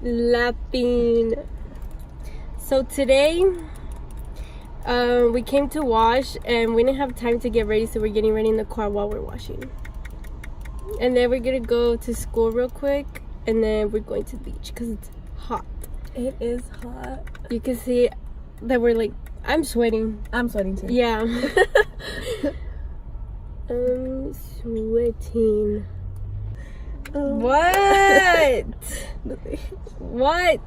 Laughing. So today, we came to wash and we didn't have time to get ready, so we're getting ready in the car while we're washing. And then we're gonna go to school real quick, and then we're going to the beach because it's hot. It is hot. You can see that we're like, I'm sweating. I'm sweating too. Yeah. I'm sweating. What? What?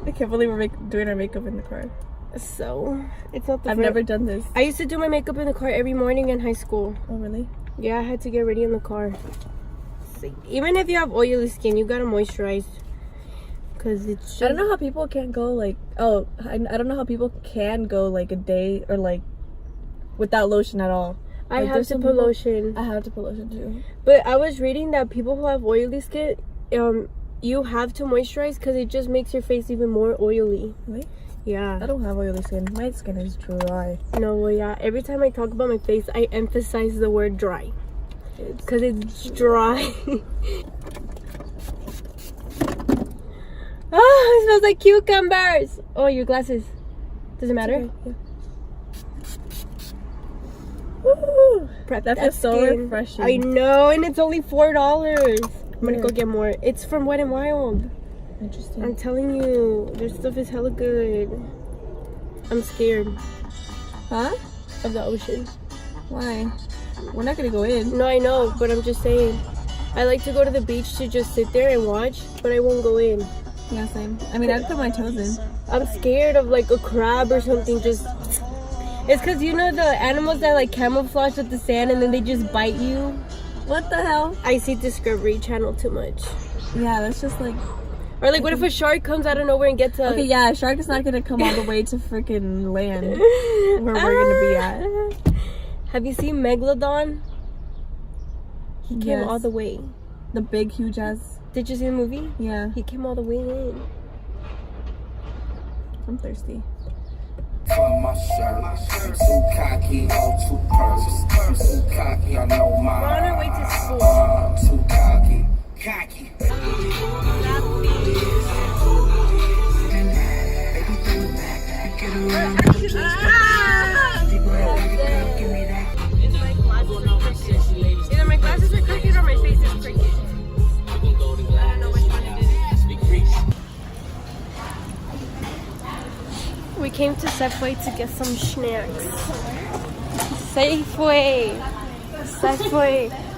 I can't believe we're doing our makeup in the car. So, it's not the I've never done this. I used to do my makeup in the car every morning in high school. Oh, really? Yeah, I had to get ready in the car. Even if you have oily skin, you gotta moisturize. Cause it's just... I don't know how people can go like, I don't know how people can go like a day or like without lotion at all. I Like, have to put lotion. I have to put lotion too. But I was reading that people who have oily skin, you have to moisturize because it just makes your face even more oily. Really? Yeah. I don't have oily skin. My skin is dry. No, well, yeah. Every time I talk about my face, I emphasize the word dry. Because it's dry. Oh, it smells like cucumbers. Oh, your glasses. Does it matter? Okay, yeah. Woo! Prep that feels so refreshing. I know, and it's only $4. I'm gonna go get more. It's from Wet n Wild. Interesting. I'm telling you, their stuff is hella good. I'm scared. Huh? Of the ocean. Why? We're not gonna go in. No, I know, but I'm just saying. I like to go to the beach to just sit there and watch, but I won't go in. Yeah, same. I mean, I'd put my toes in. I'm scared of like a crab or something just... It's because you know the animals that like camouflage with the sand and then they just bite you? What the hell? I see Discovery Channel too much. Yeah, that's just like... Or like what if a shark comes out of nowhere and gets a... Okay, yeah, a shark is not gonna come all the way to freaking land where we're gonna be at. Have you seen Megalodon? He came all the way. The big, huge ass. Did you see the movie? Yeah. He came all the way in. I'm thirsty. On my shirt, I'm too cocky, oh too purse. I'm too cocky, I know my. We're on our way to school. Too cocky, cocky. Either my glasses are crooked or my face is crooked. I don't know which one it is. We came to Safeway to get some snacks. Safeway,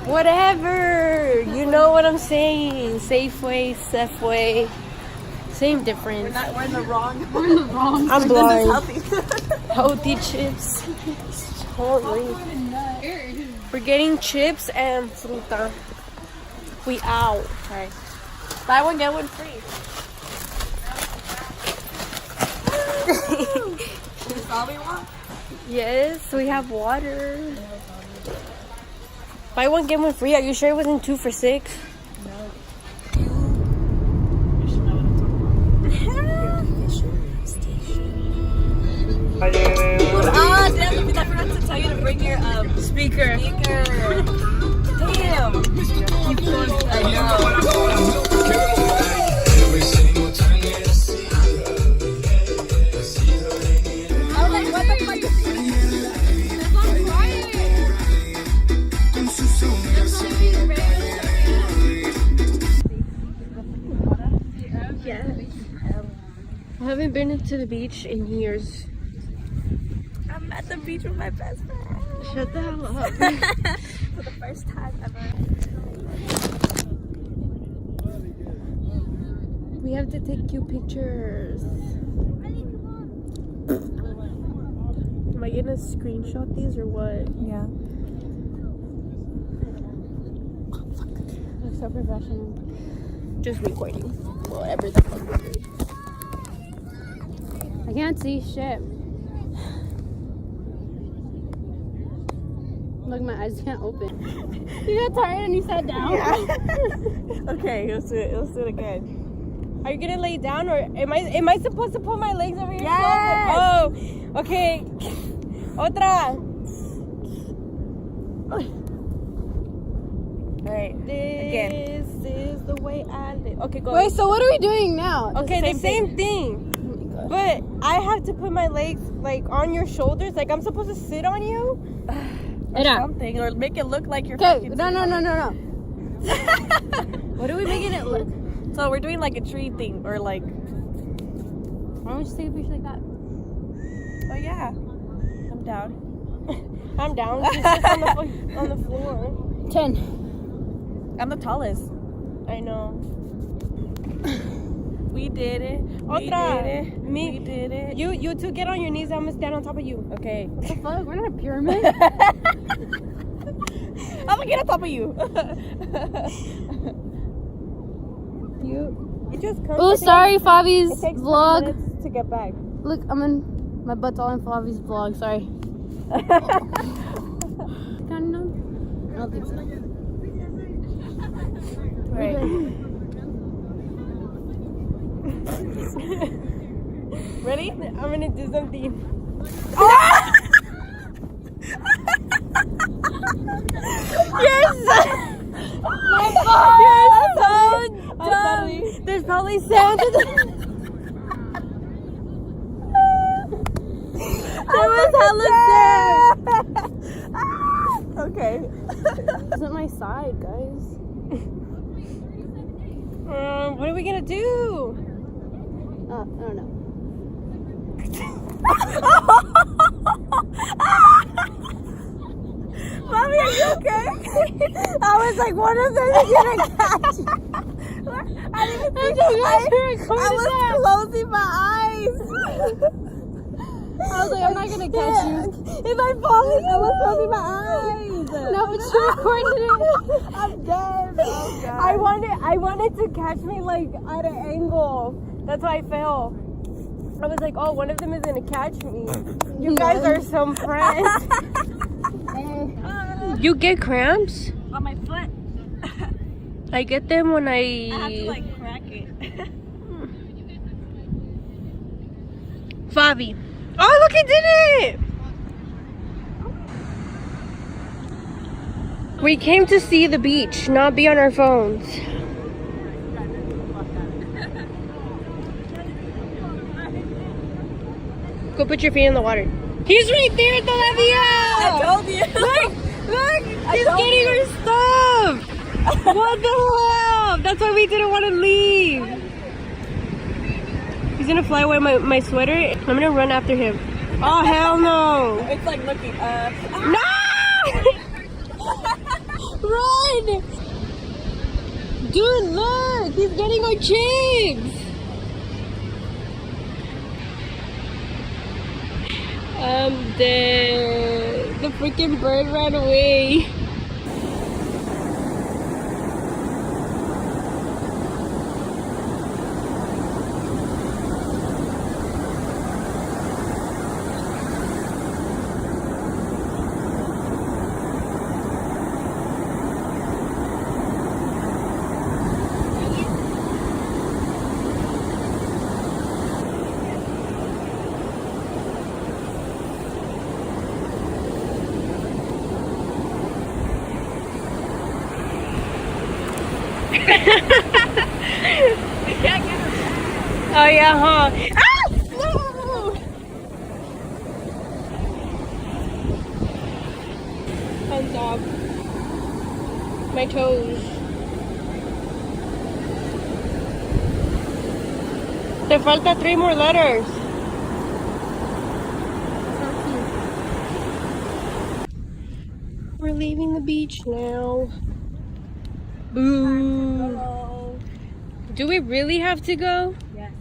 whatever. You know what I'm saying. Safeway, same difference. We're in the wrong. I'm blind. Healthy chips. Holy. We're getting chips and fruta. We out. Okay. Buy one, get one free. That's all we want? Yes, we have water. Buy one, get one free. Are you sure it wasn't 2 for $6? No. Ah, damn, I forgot to tell you to bring your Speaker. Damn. I know. I haven't been to the beach in years. I'm at the beach with my best friend. Shut the hell up. For the first time ever. We have to take cute pictures. Am I gonna screenshot these or what? Yeah. Oh, fuck. That's so professional. Just recording. Whatever the fuck we're doing. I can't see shit. Look, my eyes can't open. You got tired and you sat down? Yeah. Okay, let's do it again. Are you gonna lay down or am I supposed to put my legs over your Yes. shoulder? Oh, okay. Otra. Alright. This is the way I live. Okay, go. Wait, so what are we doing now? Okay, the same thing. But I have to put my legs like on your shoulders. Like I'm supposed to sit on you. Or something, or make it look like you're Okay, fucking no. What are we making it look? So we're doing like a tree thing, or like, Why don't we just take a picture like that? oh yeah, I'm down. I'm down. She's just on the floor. 10. I'm the tallest. I know. We did it. We Otra. did it. Me. We did it. You two get on your knees. I'm gonna stand on top of you. Okay. What the fuck? We're not a pyramid. I'm gonna get on top of you. You just come. Oh, sorry, Fabi's It takes 10 vlog. minutes to get back. Look, I'm in. My butt's all in Fabi's vlog. Sorry. I don't think so. Right. Ready? I'm gonna do something. There's probably sand in the... There was hella sand. Okay. This isn't my side, guys. What are we gonna do? I don't know. Mommy, are you okay? I was like, one of them is gonna catch you. I didn't think I was closing my eyes. I was like, I'm not gonna catch you. If I fall, I was closing my eyes. No, but you recorded it. I'm dead. Oh, God. I wanted to catch me like at an angle. That's why I fell. I was like, oh, one of them is gonna catch me. You guys are some friends. You get cramps? On my foot. I get them when I have to like crack it. Fabi. Oh, look, I did it! We came to see the beach, not be on our phones. Go put your feet in the water. He's right there, Olivia! I told you. Look! He's getting her stuff! What the hell? That's why we didn't want to leave. He's gonna fly away my sweater. I'm gonna run after him. Oh, hell no! It's like looking No! Run! Dude, look! He's getting our chicks! I'm dead. The freaking bird ran away. Oh yeah, huh? Ah! No! Hands off. My toes. Te falta 3 more letters. We're leaving the beach now. Boo. Do we really have to go? Yes.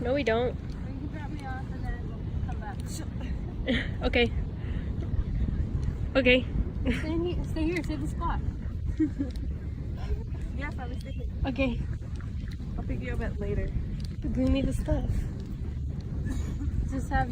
No, we don't. You can drop me off and then we'll come back. Okay. Okay. Stay here, save the spot. Yeah, probably stay here. Okay. I'll pick you up at later. Bring me the stuff. Just have,